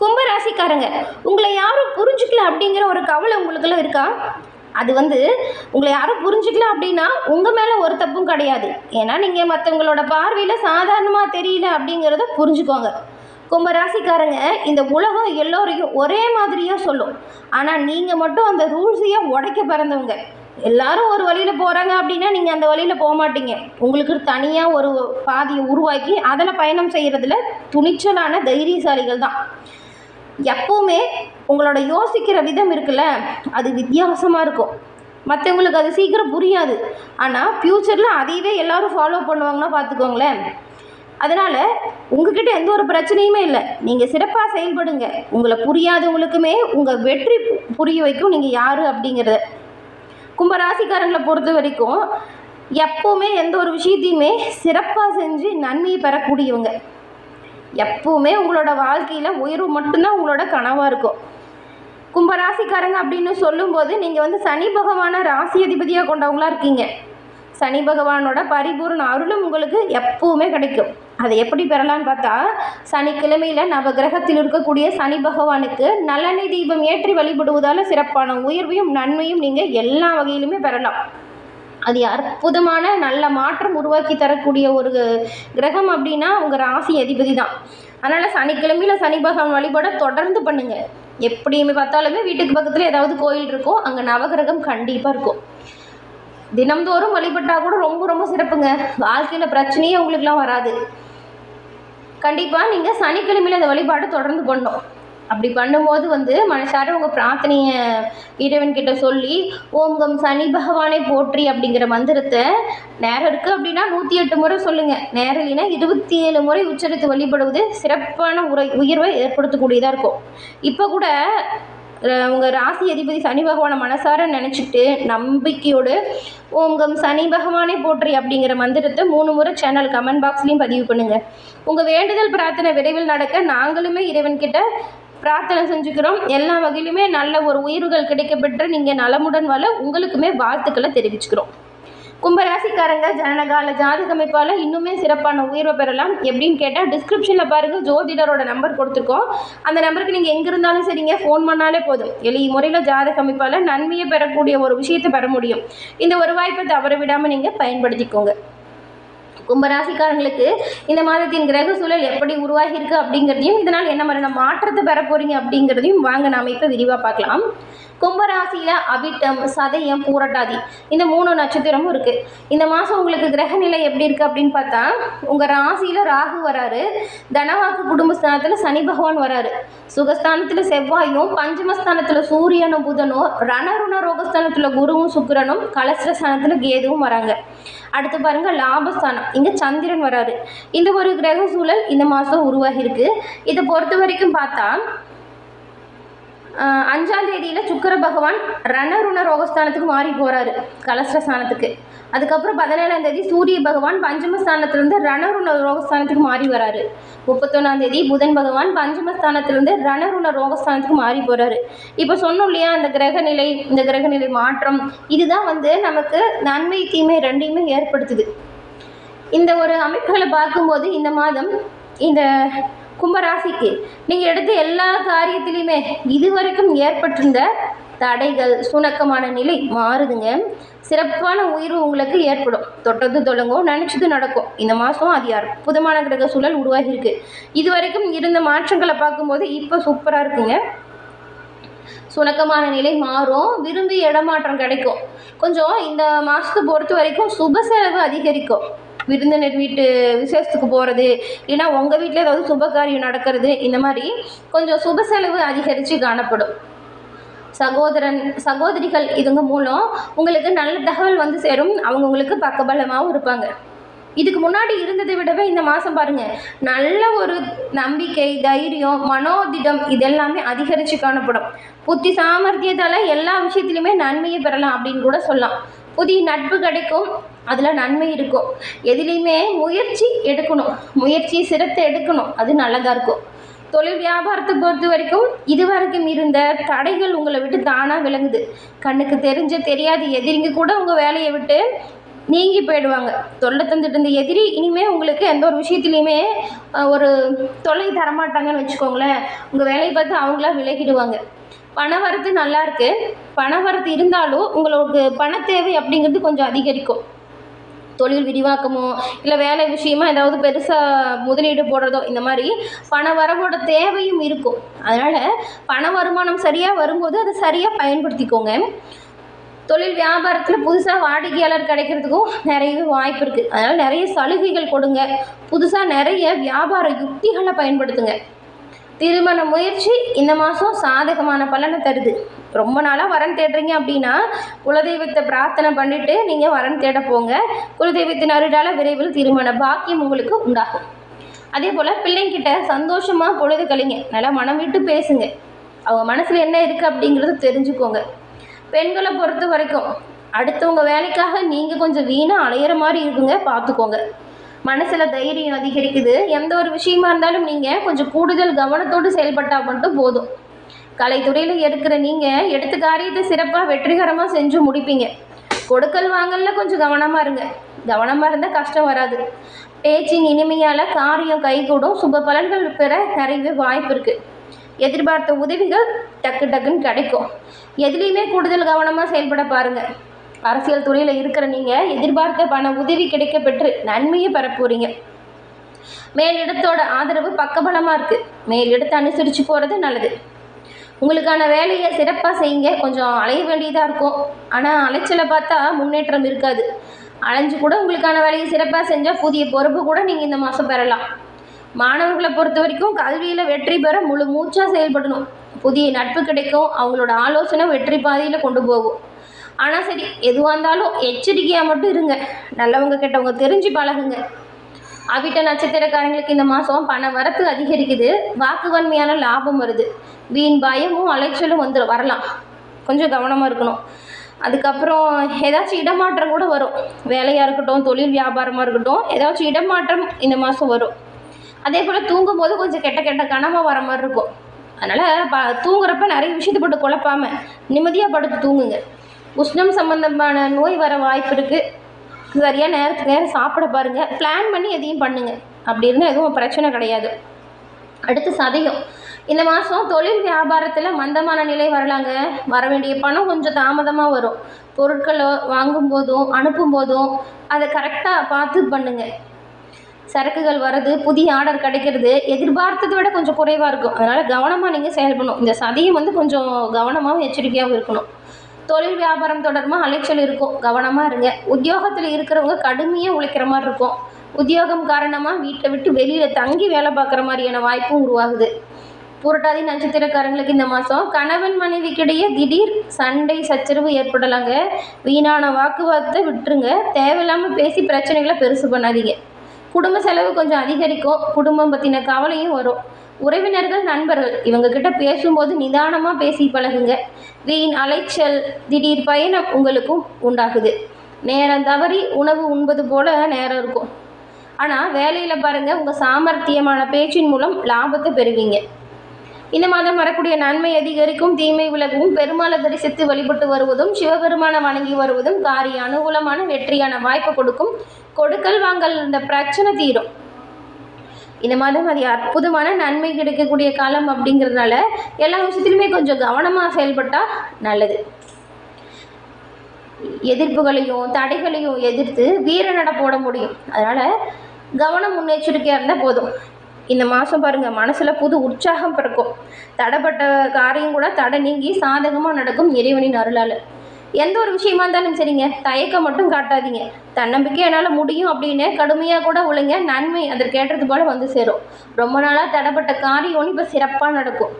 கும்பராசிக்காரங்க, உங்களை யாரும் புரிஞ்சுக்கல அப்படிங்கிற ஒரு கவலை உங்களுக்குள்ள இருக்கா? அது உங்களை யாரும் புரிஞ்சுக்கல அப்படின்னா உங்கள் மேலே ஒரு தப்பும் கிடையாது. ஏன்னா நீங்கள் மற்றவங்களோட பார்வையில் சாதாரணமாக தெரியல அப்படிங்கிறத புரிஞ்சுக்கோங்க. கும்பராசிக்காரங்க, இந்த உலகம் எல்லோரையும் ஒரே மாதிரியாக சொல்லும். ஆனால் நீங்கள் மட்டும் அந்த ரூல்ஸையே உடைக்க பிறந்தவங்க. எல்லாரும் ஒரு வழியில் போகிறாங்க அப்படின்னா நீங்கள் அந்த வழியில் போக மாட்டீங்க. உங்களுக்கு தனியாக ஒரு பாதையை உருவாக்கி அதில் பயணம் செய்கிறதுல துணிச்சலான தைரியசாலிகள் தான். எப்போவுமே உங்களோட யோசிக்கிற விதம் இருக்குல்ல, அது வித்தியாசமாக இருக்கும். மற்றவங்களுக்கு அது சீக்கிரம் புரியாது. ஆனால் ஃப்யூச்சரில் அதையவே எல்லோரும் ஃபாலோ பண்ணுவாங்கன்னா பார்த்துக்கோங்களேன். அதனால் உங்ககிட்ட எந்த ஒரு பிரச்சனையுமே இல்லை. நீங்கள் சிறப்பாக செயல்படுங்க. உங்களை புரியாதவங்களுக்குமே உங்கள் வெற்றி புரிய வைக்கும் நீங்கள் யார் அப்படிங்கிறத. கும்பராசிக்காரங்களை பொறுத்த வரைக்கும் எப்போவுமே எந்த ஒரு விஷயத்தையுமே சிறப்பாக செஞ்சு நன்மையை பெறக்கூடியவங்க. எப்போவுமே உங்களோட வாழ்க்கையில் உயர்வு மட்டும்தான் உங்களோட கனவாக இருக்கும். கும்பராசிக்காரங்க அப்படின்னு சொல்லும்போது நீங்கள் சனி பகவானை ராசி அதிபதியாக கொண்டவங்களா இருக்கீங்க. சனி பகவானோட பரிபூர்ண அருளும் உங்களுக்கு எப்பவுமே கிடைக்கும். அதை எப்படி பெறலான்னு பார்த்தா, சனிக்கிழமையில் நவகிரகத்தில் இருக்கக்கூடிய சனி பகவானுக்கு நல்லெண்ணெய் தீபம் ஏற்றி வழிபடுவதால் சிறப்பான உயர்வையும் நன்மையும் நீங்கள் எல்லா வகையிலுமே பெறலாம். அது அற்புதமான நல்ல மாற்றம் உருவாக்கி தரக்கூடிய ஒரு கிரகம் அப்படின்னா உங்கள் ராசி அதிபதி தான். அதனால் சனிக்கிழமையில் சனி பகவான் வழிபாட தொடர்ந்து பண்ணுங்கள். எப்படியுமே பார்த்தாலுமே வீட்டுக்கு பக்கத்தில் ஏதாவது கோயில் இருக்கும், அங்கே நவகிரகம் கண்டிப்பாக இருக்கும். தினம்தோறும் வழிபட்டால் கூட ரொம்ப ரொம்ப சிறப்புங்க. வாழ்க்கையில் பிரச்சனையே உங்களுக்குலாம் வராது. கண்டிப்பாக நீங்கள் சனிக்கிழமையில் அந்த வழிபாடு தொடர்ந்து பண்ணணும். அப்படி பண்ணும்போது மனசார உங்கள் பிரார்த்தனையை இறைவன்கிட்ட சொல்லி ஓம் சனி பகவானை போற்றி அப்படிங்கிற மந்திரத்தை நேரம் இருக்குது அப்படின்னா 108 முறை சொல்லுங்கள். நேரம் இல்லைன்னா 27 முறை உச்சரித்து வழிபடுவது சிறப்பான உயர்வை ஏற்படுத்தக்கூடியதாக இருக்கும். இப்போ கூட உங்கள் ராசி அதிபதி சனி பகவானை மனசார நினச்சிட்டு நம்பிக்கையோடு ஓம் சனி பகவானை போற்றி அப்படிங்கிற மந்திரத்தை 3 முறை சேனல் கமெண்ட் பாக்ஸ்லேயும் பதிவு பண்ணுங்கள். உங்கள் வேண்டுதல் பிரார்த்தனை விரைவில் நடக்க நாங்களுமே இறைவன்கிட்ட பிரார்த்தனை செஞ்சுக்கிறோம். எல்லா வகையிலுமே நல்ல ஒரு உயிர்கள் கிடைக்கப்பெற்று நீங்கள் நலமுடன் வாழ உங்களுக்குமே வாழ்த்துக்களை தெரிவிச்சுக்கிறோம். கும்பராசிக்காரங்க ஜனகால ஜாதக அமைப்பால் இன்னுமே சிறப்பான உயர்வை பெறலாம். எப்படின்னு கேட்டால் டிஸ்கிரிப்ஷனில் பாருங்கள், ஜோதிடரோட நம்பர் கொடுத்துருக்கோம். அந்த நம்பருக்கு நீங்கள் எங்கே இருந்தாலும் சரிங்க, ஃபோன் பண்ணாலே போதும். எளிய முறையில் ஜாதக அமைப்பால் நன்மையை பெறக்கூடிய ஒரு விஷயத்தை பெற முடியும். இந்த ஒரு வாய்ப்பை தவற விடாமல் நீங்கள் பயன்படுத்திக்கோங்க. கும்பராசிக்காரங்களுக்கு இந்த மாதத்தின் கிரக சூழல் எப்படி உருவாகியிருக்கு அப்படிங்கிறதையும் இதனால் என்ன மாதிரியான மாற்றத்தை பெற போகிறீங்க அப்படிங்கிறதையும் வாங்க நாம் இப்போ விரிவாக பார்க்கலாம். கும்பராசியில் அவிட்டம், சதயம், பூரட்டாதி இந்த 3 நட்சத்திரமும் இருக்குது. இந்த மாதம் உங்களுக்கு கிரக நிலை எப்படி இருக்குது அப்படின்னு பார்த்தா, உங்கள் ராசியில் ராகு வராரு, தனவாக்கு குடும்பஸ்தானத்தில் சனி பகவான் வராரு, சுகஸ்தானத்தில் செவ்வாயும், பஞ்சமஸ்தானத்தில் சூரியனும் புதனும், ரணருண ரோகஸ்தானத்தில் குருவும் சுக்கிரனும், கலஸ்திரஸ்தானத்தில் கேதுவும் வராங்க. அடுத்து பாருங்கள் லாபஸ்தானம், இங்கே சந்திரன் வராரு. இந்த ஒரு கிரக சூழல் இந்த மாதம் உருவாகியிருக்கு. இதை பொறுத்த வரைக்கும் பார்த்தா 5ஆம் தேதியில் சுக்கிர பகவான் ரணருண ரோகஸ்தானத்துக்கு மாறி போகிறாரு, கலஸ்திரஸ்தானத்துக்கு. அதுக்கப்புறம் 17ஆம் தேதி சூரிய பகவான் பஞ்சமஸ்தானத்திலிருந்து ரணருண ரோகஸ்தானத்துக்கு மாறி வராரு. 31ஆம் தேதி புதன் பகவான் பஞ்சமஸ்தானத்திலிருந்து ரணருண ரோகஸ்தானத்துக்கு மாறி போகிறாரு. இப்போ சொன்னோம் இல்லையா, இந்த கிரகநிலை மாற்றம் இதுதான் நமக்கு நன்மை தீமை ரெண்டையுமே ஏற்படுத்துது. இந்த ஒரு அமைப்புகளை பார்க்கும்போது இந்த மாதம் இந்த கும்பராசிக்கு நீங்கள் எடுத்த எல்லா காரியத்திலையுமே இதுவரைக்கும் ஏற்பட்டிருந்த தடைகள், சுணக்கமான நிலை மாறுதுங்க. சிறப்பான உயர்வு உங்களுக்கு ஏற்படும். தொட்டது தொடங்கும், நினச்சது நடக்கும். இந்த மாதம் அது அற்புதமான கிரக சூழல் உருவாகியிருக்கு. இது வரைக்கும் இருந்த மாற்றங்களை பார்க்கும்போது இப்போ சூப்பராக இருக்குங்க. சுணக்கமான நிலை மாறும், விரும்பி இடமாற்றம் கிடைக்கும். கொஞ்சம் இந்த மாதத்தை பொறுத்த வரைக்கும் சுப செலவு அதிகரிக்கும். விருந்தினர் வீட்டு விசேஷத்துக்கு போகிறது, இல்லைன்னா உங்கள் வீட்டில் ஏதாவது சுப காரியம் நடக்கிறது, இந்த மாதிரி கொஞ்சம் சுப செலவு அதிகரித்து காணப்படும். சகோதரிகள் இதுங்க மூலம் உங்களுக்கு நல்ல தகவல் சேரும். அவங்க உங்களுக்கு பக்கபலமாகவும் இருப்பாங்க. இதுக்கு முன்னாடி இருந்ததை விடவே இந்த மாதம் பாருங்கள், நல்ல ஒரு நம்பிக்கை, தைரியம், மனோதிடம் இதெல்லாமே அதிகரித்து காணப்படும். புத்தி சாமர்த்தியத்தால் எல்லா விஷயத்துலையுமே நன்மையை பெறலாம் அப்படின்னு கூட சொல்லலாம். புதிய நட்பு கிடைக்கும், அதில் நன்மை இருக்கும். எதுலேயுமே முயற்சி எடுக்கணும், முயற்சி சிரத்தை எடுக்கணும், அது நல்லதாக இருக்கும். தொழில் வியாபாரத்தை பொறுத்த வரைக்கும் இதுவரைக்கும் இருந்த தடைகள் உங்களை விட்டு தானாக விளங்குது. கண்ணுக்கு தெரியாத எதிரிங்க கூட உங்கள் வேலையை விட்டு நீங்கி போயிடுவாங்க. தொல்லை தந்துட்டு இருந்த எதிரி இனிமேல் உங்களுக்கு எந்த ஒரு விஷயத்துலையுமே ஒரு தொல்லை தரமாட்டாங்கன்னு வச்சுக்கோங்களேன். உங்கள் வேலையை பார்த்து அவங்களா விலகிடுவாங்க. பண வரத்து நல்லா இருக்குது. பண வரத்து இருந்தாலும் உங்களுக்கு பண தேவை அப்படிங்கிறது கொஞ்சம் அதிகரிக்கும். தொழில் விரிவாக்கமோ இல்லை வேலை விஷயமா ஏதாவது பெருசாக முதலீடு போடுறதோ இந்த மாதிரி பண வரவோட தேவையும் இருக்கும். அதனால் பண வருமானம் சரியாக வரும்போது அதை சரியாக பயன்படுத்திக்கோங்க. தொழில் வியாபாரத்தில் புதுசாக வாடிக்கையாளர் கிடைக்கிறதுக்கும் நிறைய வாய்ப்பு இருக்குது. அதனால் நிறைய சலுகைகள் கொடுங்க. புதுசாக நிறைய வியாபார யுக்திகளை பயன்படுத்துங்க. திருமண முயற்சி இந்த மாதம் சாதகமான பலனை தருது. ரொம்ப நாளாக வரன் தேடுறீங்க அப்படின்னா குலதெய்வத்தை பிரார்த்தனை பண்ணிவிட்டு நீங்கள் வரன் தேட போங்க. குலதெய்வத்தின் அருளால் விரைவில் திருமண பாக்கியம் உங்களுக்கு உண்டாகும். அதே போல் பிள்ளைங்கிட்ட சந்தோஷமாக பொழுது கழிங்க. நல்லா மனம் விட்டு பேசுங்க. அவங்க மனசில் என்ன இருக்குது அப்படிங்கிறத தெரிஞ்சுக்கோங்க. பெண்களை பொறுத்த வரைக்கும் அடுத்தவங்க வேலைக்காக நீங்கள் கொஞ்சம் வீணாக அலையிற மாதிரி இருக்குங்க, பார்த்துக்கோங்க. மனசில் தைரியம் அதிகரிக்குது. எந்த ஒரு விஷயமா இருந்தாலும் நீங்கள் கொஞ்சம் கூடுதல் கவனத்தோடு செயல்பட்டால் மட்டும் போதும். கலைத்துறையில் இருக்கிற நீங்கள் எடுத்த காரியத்தை சிறப்பாக வெற்றிகரமாக செஞ்சு முடிப்பீங்க. கொடுக்கல் வாங்கலில் கொஞ்சம் கவனமாக இருங்க. கவனமாக இருந்தால் கஷ்டம் வராது. பேச்சின் இனிமையால் காரியம் கைகூடும். சுப பலன்கள் பெற நிறையவே வாய்ப்பு இருக்குது. எதிர்பார்த்த உதவிகள் டக்கு டக்குன்னு கிடைக்கும். எதுலேயுமே கூடுதல் கவனமாக செயல்பட பாருங்கள். அரசியல் துறையில் இருக்கிற நீங்கள் எதிர்பார்த்த பண உதவி கிடைக்க பெற்று நன்மையை பெற போகிறீங்க. மேலிடத்தோட ஆதரவு பக்கபலமாக இருக்குது. மேலிடத்தை அனுசரித்து போகிறது நல்லது. உங்களுக்கான வேலையை சிறப்பாக செய்யுங்க. கொஞ்சம் அலைய வேண்டியதாக இருக்கும். ஆனால் அலைச்சலை பார்த்தா முன்னேற்றம் இருக்காது. அலைஞ்சு கூட உங்களுக்கான வேலையை சிறப்பாக செஞ்சால் புதிய பொறுப்பு கூட நீங்கள் இந்த மாதம் பெறலாம். மாணவர்களை பொறுத்த வரைக்கும் கல்வியில் வெற்றி பெற முழு மூச்சாக செயல்படணும். புதிய நட்பு கிடைக்கும். அவங்களோட ஆலோசனை வெற்றி பாதையில் கொண்டு போகும். ஆனால் சரி, எதுவாக இருந்தாலும் எச்சரிக்கையாக மட்டும் இருங்க. நல்லவங்க கெட்டவங்க தெரிஞ்சு பழகுங்க. அவிட்ட நட்சத்திரக்காரங்களுக்கு இந்த மாதம் பண வரத்து அதிகரிக்குது. வாக்குவன்மையான லாபம் வருது. வீண் பயமும் அலைச்சலும் வரலாம். கொஞ்சம் கவனமாக இருக்கணும். அதுக்கப்புறம் ஏதாச்சும் இடமாற்றம் கூட வரும். வேலையாக இருக்கட்டும், தொழில் வியாபாரமாக இருக்கட்டும், ஏதாச்சும் இடமாற்றம் இந்த மாதம் வரும். அதே போல் தூங்கும்போது கொஞ்சம் கெட்ட கெட்ட கனமாக வர மாதிரி இருக்கும். அதனால் தூங்குறப்ப நிறைய விஷயத்தை போட்டு குழப்பாமல் நிம்மதியாக படுத்து தூங்குங்க. உஷ்ணம் சம்மந்தமான நோய் வர வாய்ப்பு இருக்குது. சரியாக நேரத்துக்கு நேரம் சாப்பிட பாருங்கள். பிளான் பண்ணி எதையும் பண்ணுங்கள். அப்படி இருந்தால் எதுவும் பிரச்சனை கிடையாது. அடுத்து சதயம். இந்த மாதம் தொழில் வியாபாரத்தில் மந்தமான நிலை வரலாங்க. வர வேண்டிய பணம் கொஞ்சம் தாமதமாக வரும். பொருட்களை வாங்கும் போதும் அனுப்பும் போதும் அதை கரெக்டாக பார்த்து பண்ணுங்கள். சரக்குகள் வர்றது, புதிய ஆர்டர் கிடைக்கிறது எதிர்பார்த்ததை விட கொஞ்சம் குறைவாக இருக்கும். அதனால் கவனமாக நீங்கள் செயல்படணும். இந்த சதயம் கொஞ்சம் கவனமாகவும் எச்சரிக்கையாகவும் இருக்கணும். தொழில் வியாபாரம் தொடர்பாக அலைச்சல் இருக்கும். கவனமாக இருங்க. உத்தியோகத்தில் இருக்கிறவங்க கடுமையாக உழைக்கிற மாதிரி இருக்கும். உத்தியோகம் காரணமாக வீட்டை விட்டு வெளியில் தங்கி வேலை பார்க்குற மாதிரியான வாய்ப்பும் உருவாகுது. புரட்டாதி நட்சத்திரக்காரங்களுக்கு இந்த மாதம் கணவன் மனைவிக்கிடையே திடீர் சண்டை சச்சரவு ஏற்படலாங்க. வீணான வாக்குவாதத்தை விட்டுருங்க. தேவையில்லாமல் பேசி பிரச்சனைகளை பெருசு பண்ணாதீங்க. குடும்ப செலவு கொஞ்சம் அதிகரிக்கும். குடும்பம் பற்றின கவலையும் வரும். உறவினர்கள், நண்பர்கள் இவங்கக்கிட்ட பேசும்போது நிதானமாக பேசி பழகுங்க. வீண் அலைச்சல், திடீர் பயணம் உங்களுக்கும் உண்டாகுது. நேரம் தவறி உணவு உண்பது போல் நேரம் இருக்கும். ஆனால் வேலையில் பாருங்கள், உங்கள் சாமர்த்தியமான பேச்சின் மூலம் லாபத்தை பெறுவீங்க. இந்த மாதம் வரக்கூடிய நன்மை அதிகரிக்கும். தீமை விலகவும். பெருமாளை தரிசித்து வழிபட்டு வருவதும் சிவபெருமானை வணங்கி வருவதும் காரிய அனுகூலமான வெற்றியான வாய்ப்பை கொடுக்கும். கொடுக்கல் வாங்கல் இந்த பிரச்சனை தீரும். இந்த மாதம் அது அற்புதமான நன்மை கிடைக்கக்கூடிய காலம் அப்படிங்கிறதுனால எல்லா விஷயத்திலுமே கொஞ்சம் கவனமாக செயல்பட்டால் நல்லது. எதிர்ப்புகளையும் தடைகளையும் எதிர்த்து வீர நட போட முடியும். அதனால் கவனம் முன்னெச்சரிக்கையாக இருந்தால் போதும். இந்த மாதம் பாருங்கள், மனசில் புது உற்சாகம் பிறக்கும். தடைப்பட்ட காரியம் கூட தடை நீங்கி சாதகமாக நடக்கும் இறைவனின் அருளால். எந்த ஒரு விஷயமா இருந்தாலும் சரிங்க, தயக்கம் மட்டும் காட்டாதீங்க. தன்னம்பிக்கை என்னால் முடியும் அப்படின்னு கடுமையாக கூட உழைங்க. நன்மை அதற்கேற்றது போல் வந்து சேரும். ரொம்ப நாளாக தடைப்பட்ட காரியம் இப்போ சிறப்பாக நடக்கும்.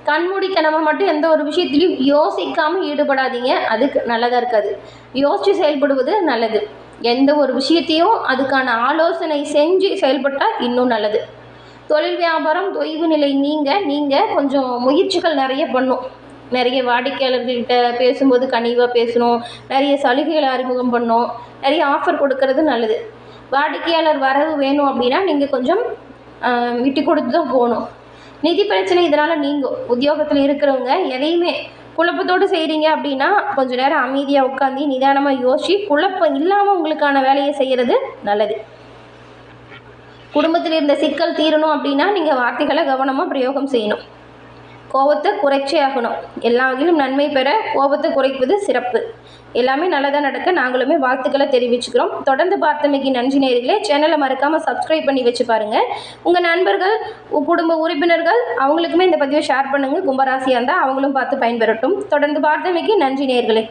கண்மூடித்தனமாக மட்டும் எந்த ஒரு விஷயத்திலையும் யோசிக்காமல் ஈடுபடாதீங்க. அதுக்கு நல்லதாக இருக்காது. யோசித்து செயல்படுவது நல்லது. எந்த ஒரு விஷயத்தையும் அதுக்கான ஆலோசனை செஞ்சு செயல்பட்டால் இன்னும் நல்லது. தொழில் வியாபாரம் தொய்வு நிலை நீங்கள் கொஞ்சம் முயற்சிகள் நிறைய பண்ணும். நிறைய வாடிக்கையாளர்கள்கிட்ட பேசும்போது கனிவாக பேசணும். நிறைய சலுகைகளை அறிமுகம் பண்ணணும். நிறைய ஆஃபர் கொடுக்கறது நல்லது. வாடிக்கையாளர் வரவு வேணும் அப்படின்னா நீங்கள் கொஞ்சம் விட்டு கொடுத்து தான் போகணும். நிதி பிரச்சனை இதனால் நீங்கும். உத்தியோகத்தில் இருக்கிறவங்க எதையுமே குழப்பத்தோடு செய்கிறீங்க அப்படின்னா கொஞ்சம் நேரம் அமைதியாக உட்காந்து நிதானமாக யோசிச்சு குழப்பம் இல்லாமல் உங்களுக்கான வேலையை செய்கிறது நல்லது. குடும்பத்தில் இருந்த சிக்கல் தீரணும் அப்படின்னா நீங்கள் வார்த்தைகளை கவனமாக பிரயோகம் செய்யணும். கோபத்தை குறைச்சே ஆகணும். எல்லா வகையிலும் நன்மை பெற கோபத்தை குறைப்பது சிறப்பு. எல்லாமே நல்லதாக நடக்க நாங்களுமே வாழ்த்துக்களை தெரிவிச்சுக்கிறோம். தொடர்ந்து பார்த்தமைக்கு நன்றி நேயர்களே. சேனலை மறக்காமல் சப்ஸ்கிரைப் பண்ணி வச்சு பாருங்கள். உங்கள் நண்பர்கள் குடும்ப உறுப்பினர்கள் அவங்களுக்குமே இந்த பதிவை ஷேர் பண்ணுங்கள். கும்பராசியாக இருந்தால் அவங்களும் பார்த்து பயன்பெறட்டும். தொடர்ந்து பார்த்தமைக்கு நன்றி நேயர்களே.